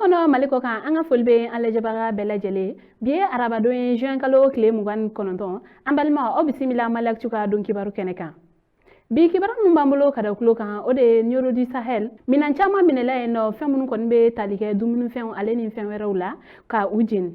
kono maliko kan an ka foli be an lajɛbaga bɛɛ lajɛlen bi ye arabadon ye juin kalo tile 29 an balima o bisimila malakcu ka don kibaru kɛnɛ kan bi kibaru min b'an bolo ka da kulo kan o de ye Nioro du Sahel minan caman minɛla yen nɔ fɛn minnu kɔni bɛ tali kɛ dumunifɛnw ale ni fɛn wɛrɛw la ka u jeni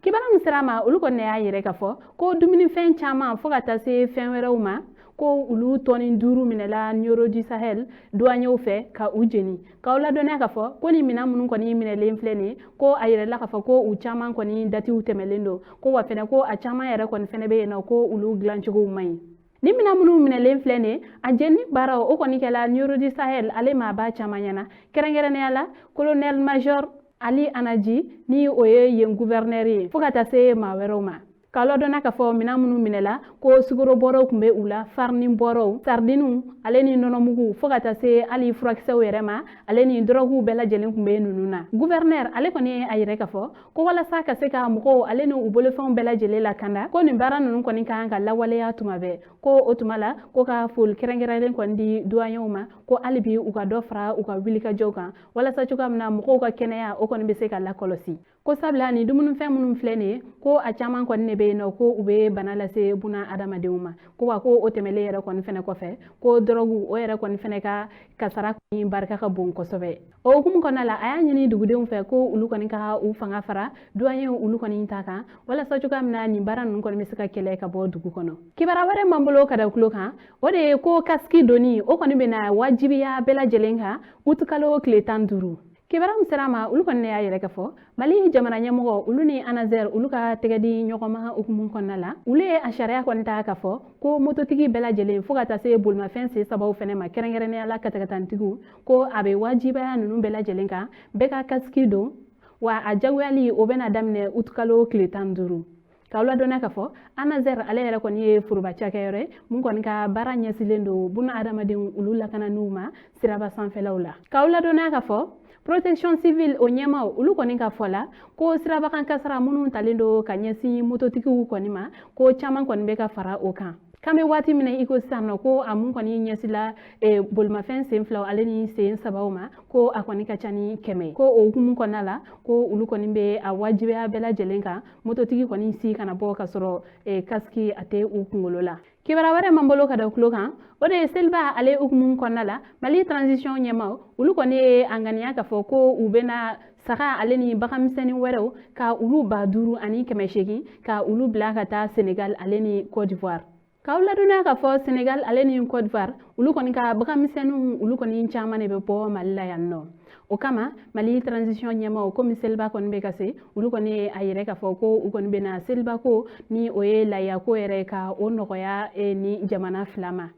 kibaru min sera ma olu kɔni y'a yɛrɛ ka fɔ ko dumunifɛn caman fo ka taa se fɛn wɛrɛw ma ko ulu tɔni 5 minɛla Nioro du Sahel douaniers fɛ ka u jeni k'aw ladɔnniya ka fɔ ko ni minan minnu kɔni minɛlen filɛ nin ko a yɛrɛla ka fɔ ko u caman kɔni datiw tɛmɛlen don ko wa fɛnɛ ko a caman yɛrɛ kɔni fɛnɛ bɛ yen nɔ ko ulu dilancogow man ɲi ni minan minnu minɛlen filɛ nin a jenini baaraw o kɔni kɛla Nioro du Sahel ale maa b'a caman ɲɛna kɛrɛnkɛrɛnnenya la colonel major Ali Anaji ni o ye yen gouverneur ye fo ka taa se maa wɛrɛw ma k'a ladɔnniya ka fɔ minan minnu minɛla ko sukaro bɔrɔw tun bɛ u la farni bɔrɔw sardiniw ale ni nɔnɔmugu fo ka taa se hali furakisɛw yɛrɛ ma ale ni droguw bɛɛ lajɛlen tun bɛ ninnu na gouverneur ale kɔni ye a yɛrɛ ka fɔ ko walasa ka se ka mɔgɔw ale ni u bolofɛnw bɛɛ lajɛlen lakanda ko nin baara ninnu kɔni kan ka lawaleya tuma bɛɛ ko o tuma la ko ka foli kɛrɛnkɛrɛnlen kɔni di douaniers ma ko hali bi u ka dɔ fara u ka wulikajɔw kan walasa cogoya min na mɔgɔw ka kɛnɛya o kɔni bɛ se ka lakɔlɔsi ko sabula ni dumunifɛn minnu filɛ nin ye ko a caman kɔni ne bɛ yen nɔ ko u bɛ bana lase buna adamadenw ma ko wa ko o tɛmɛlen yɛrɛ kɔni fɛnɛ kɔfɛ ko drogue o yɛrɛ kɔni fɛnɛ ka kasara kɔni barika ka bon kosɛbɛ o hukumu kɔnɔna la a y'a ɲini dugudenw fɛ ko olu kɔni ka u fanga fara douaniers olu kɔni ta kan walasa cogoya min na nin baara ninnu kɔni bɛ se ka kɛlɛ ka bɔ dugu kɔnɔ kibara wɛrɛ m'an bolo ka da kulo kan o de ye ko kasiki doni o kɔni bɛna wajibiya bɛɛ lajɛlen kan uti kalo tile 15 kibara min sera ma olu kɔni y'a yɛrɛ ka fɔ mali jamana ɲɛmɔgɔ olu ni anazer olu ka tɛgɛ di ɲɔgɔnma hukumu kɔnɔna la olu ye a sariya kɔni ta ka fɔ ko mototigi bɛɛ lajɛlen fo ka taa se bolimafɛn sen sabaw fɛnɛ ma kɛrɛnkɛrɛnnenya la katakatantigiw ko a bɛ wajibaya ninnu bɛɛ lajɛlen kan bɛɛ ka kasiki don wa a jagoyali o bɛna daminɛ uti kalo tile 15 k'aw ladɔnniya ka fɔ anazer ale yɛrɛ kɔni ye foroba cakɛyɔrɔ ye mun kɔni ka baara ɲɛsilen don buna adamadenw olu lakananiw ma siraba sanfɛlaw la k'aw ladɔnniya ka fɔ protection civile o ɲɛmaw olu kɔni ka fɔ la ko sirabakan kasara minnu talen don ka ɲɛsin mototigiw kɔni ma ko caman kɔni bɛ ka fara o kan kan bɛ waati minɛ i ko sisan nɔ ko a mun kɔni ɲɛsila bolimafɛn sen filaw ale ni sen sabaw ma ko a kɔni ka ca ni 100 ko o hukumu kɔnɔna la ko olu kɔni bɛ a wajibiya bɛɛ lajɛlen kan mototigi kɔni si kana bɔ ka sɔrɔ kasiki a tɛ u kunkolo la kibara wɛrɛ m'an bolo ka da kulo kan o de ye seliba ale hukumu kɔnɔna la mali transition ɲɛmaw olu kɔni ye a ŋaniya ka fɔ ko u bɛna saga ale ni baganmisɛnnin wɛrɛw ka ulu 5,000 ani 800 ka ulu bila ka taa Senegal ale ni Côte d'Ivoire k'aw ladɔnniya ka fɔ Senegal ale ni Côte d'Ivoire olu kɔni ka baganmisɛnninw olu kɔni caman de bɛ bɔ Mali la yan nɔ o kama mali transition ɲɛmaw komi seliba kɔni bɛ ka se olu kɔni ye a yɛrɛ ka fɔ ko u kɔni bɛna seliba ko ni o ye layako yɛrɛ ka o nɔgɔya ni jamana fila ma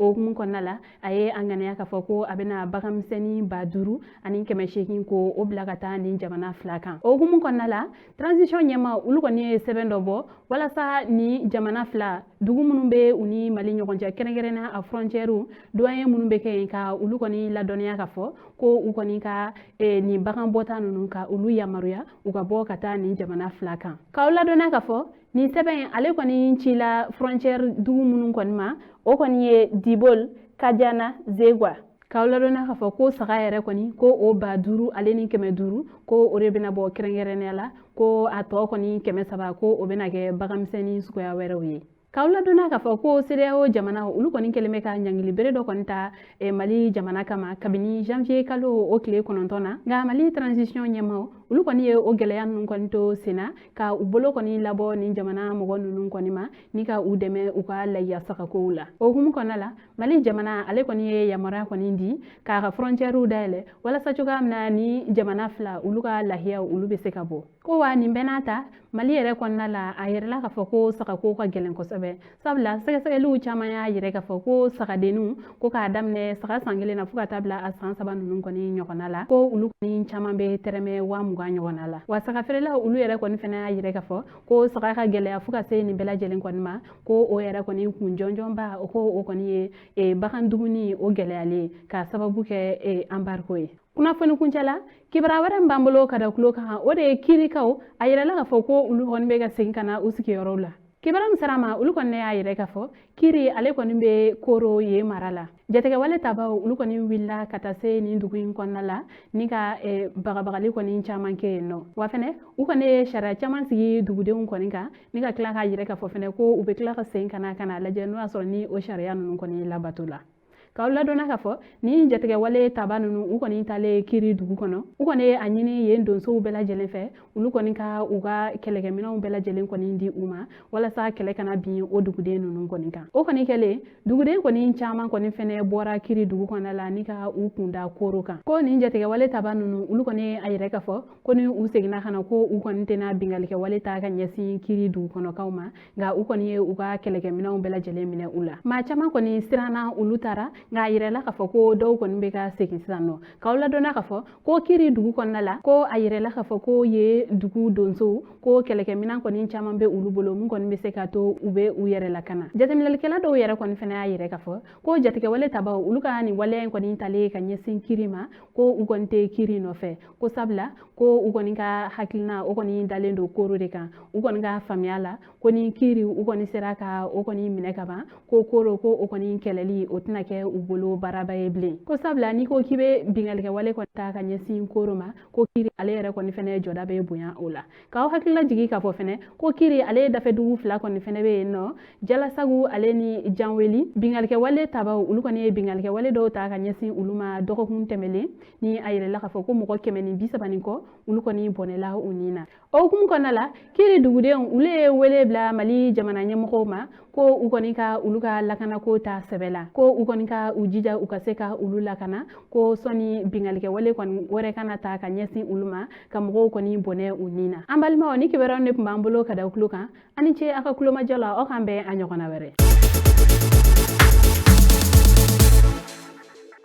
o hukumu kɔnɔna la a ye a ŋaniya ka fɔ ko a bɛna baganmisɛnnin 5,000 ani 800 ko o bila ka taa nin jamana fila kan o hukumu kɔnɔna la transition ɲɛmaw olu kɔni ye sɛbɛn dɔ bɔ walasa ni jamana fila dugu minnu bɛ u ni mali ɲɔgɔn cɛ kɛrɛnkɛrɛnna a frontières douaniers minnu bɛ kɛ yen ka olu kɔni ladɔnniya ka fɔ ko u kɔni ka nin bagan bɔta ninnu ka olu yamaruya u ka bɔ ka taa nin jamana fila kan k'aw ladɔnniya ka fɔ nin sɛbɛn ale kɔni cila frontière dugu minnu kɔni ma o kɔni ye Dibol, Kadiana, Zegwa k'aw ladɔnniya ka fɔ ko saga yɛrɛ kɔni ko o 5,000 ale ni 500 ko o de bɛna bɔ kɛrɛnkɛrɛnnenya la ko a tɔ kɔni 300 ko o bɛna kɛ baganmisɛnnin suguya wɛrɛw ye k'aw ladɔnniya ka fɔ ko CEDEAO jamana olu kɔni kɛlen bɛ ka ɲangili bere dɔ kɔni ta mali jamana kama kabini janvier kalo o tile 9 na nka mali transition ɲɛmaw olu kɔni ye o gɛlɛya ninnu kɔni to senna ka u bolo kɔni labɔ nin jamana mɔgɔ ninnu kɔni ma ni ka u dɛmɛ u ka lahiya sagakow la o hukumu kɔnɔna la mali jamana ale kɔni ye yamaruya kɔni di k'a ka frontières dayɛlɛ walasa cogoya min na ni jamana fila olu ka lahiya olu bɛ se ka bɔ ko wa nin bɛɛ n'a ta mali yɛrɛ kɔnɔna la a yɛrɛla ka fɔ ko sagako ka gɛlɛn kosɛbɛ sabula sɛgɛsɛgɛliw caman y'a yɛrɛ ka fɔ ko sagadenninw ko k'a daminɛ saga san 1 na fo ka taa bila a san 3 ninnu kɔni ɲɔgɔnna la ko olu kɔni caman bɛ tɛrɛmɛ 20,000 ɲɔgɔnna la wa sagafeerelaw olu yɛrɛ kɔni fɛnɛ y'a yɛrɛ ka fɔ ko saga ka gɛlɛya fo ka se nin bɛɛ lajɛlen kɔni ma ko o yɛrɛ kɔni kun jɔnjɔnba ko o kɔni ye bagan dumuni o gɛlɛyalen ka sababu kɛ embargo ye kunnafoni kuncɛ la kibara wɛrɛ min b'an bolo ka da kulo kan o de ye kirikaw a yɛrɛla ka fɔ ko olu kɔni bɛ ka segin ka na u sigiyɔrɔw la kibaram sarama ulu kɔni y'a yɛrɛ k'a fɔ kiri ale kɔni bɛ koro ye mara la jatigɛ wale tabaw ulu kɔni willa ka taa se nin dugu in kɔnɔna la ni ka bagabagali kɔni caman kɛ yen nɔ wa fɛnɛ u kɔni ye sariya caman sigi dugudenw kɔni kan ni ka tila k'a yɛrɛ k'a fɔ fɛnɛ ko u bɛ tila ka segin ka na lajɛ n'o y'a sɔrɔ ni o sariya ninnu kɔni labato la k'aw ladɔnna k'a fɔ ni jatigɛ wale taba ninnu u kɔni talen kiri dugu kɔnɔ u kɔni a ɲini yen donsow bɛɛ lajɛlen fɛ ulu kɔni ka u ka kɛlɛkɛminɛnw bɛɛ lajɛlen kɔni di u ma walasa kɛlɛ kana bin o duguden ninnu kɔni kan o kɔni kɛlen duguden kɔni caman kɔni fɛnɛ bɔra kiri dugu kɔnɔ la ni ka u kunda koro kan ko nin jatigɛ wale taba ninnu ulu kɔni a yɛrɛ k'a fɔ ko ni u seginna ka na ko u kɔni tɛna bingalikɛ wale ta ka ɲɛsin kiri dugu kɔnɔkaw ma nka u kɔni ye u ka kɛlɛkɛminɛnw bɛɛ lajɛlen minɛ u la maa caman kɔni siranna ulu tara nka a yirɛla k'a fɔ ko dɔw kɔni bɛ ka segin sisan nɔ k'aw ladɔnna k'a fɔ ko kiri dugu kɔnɔna la ko a yirɛla k'a fɔ ko ye dugu donsow ko kɛlɛkɛminɛn kɔni caman bɛ olu bolo mun kɔni bɛ se ka to u bɛ u yɛrɛ lakana jateminɛlikɛla dɔw yɛrɛ kɔni fɛnɛ y'a yɛrɛ k'a fɔ ko jatigɛwale tabaw olu ka nin waleya in kɔni talen ka ɲɛsin kiri ma ko u kɔni tɛ kiri nɔfɛ ko sabula ko u kɔni ka hakilina o kɔni dalen don koro de kan u kɔni ka faamuya la ko ni kiri u kɔni sera ka o kɔni minɛ ka ban ko koro ko o kɔni kɛlɛli o tɛna kɛ u bolo baraba ye bilen ko sabula n'i ko k'i bɛ bingalikɛwale kɔni ta ka ɲɛsin koro ma ko kiri ale yɛrɛ kɔni fɛnɛ jɔda bɛ bonya o la k'aw hakilila jigi k'a fɔ fɛnɛ ko kiri ale dafɛ dugu fila kɔni fɛnɛ bɛ yen nɔ jalasagu ale ni janweli bingalikɛwale tabaw olu kɔni ye bingalikɛwale dɔw ta ka ɲɛsin olu ma dɔgɔkun tɛmɛlen ni a yirɛla k'a fɔ ko mɔgɔ 130 kɔ olu kɔni bɔnɛla u ni na o hukumu kɔnɔna la kiri dugudenw olu ye wele bila mali jamana ɲɛmɔgɔw ma ko u kɔni ka olu ka lakanako ta sɛbɛ la ko u kɔni ka u jija u ka se ka olu lakana ko sɔni bingalikɛwale kɔni wɛrɛ kana ta ka ɲɛsin olu ma ka mɔgɔw kɔni bɔnɛ u ni na an balimaw ni kibaruyaw ne tun b'an bolo ka da u tulo kan ani ce a ka kulomajɔ la aw k'an bɛn a ɲɔgɔnna wɛrɛ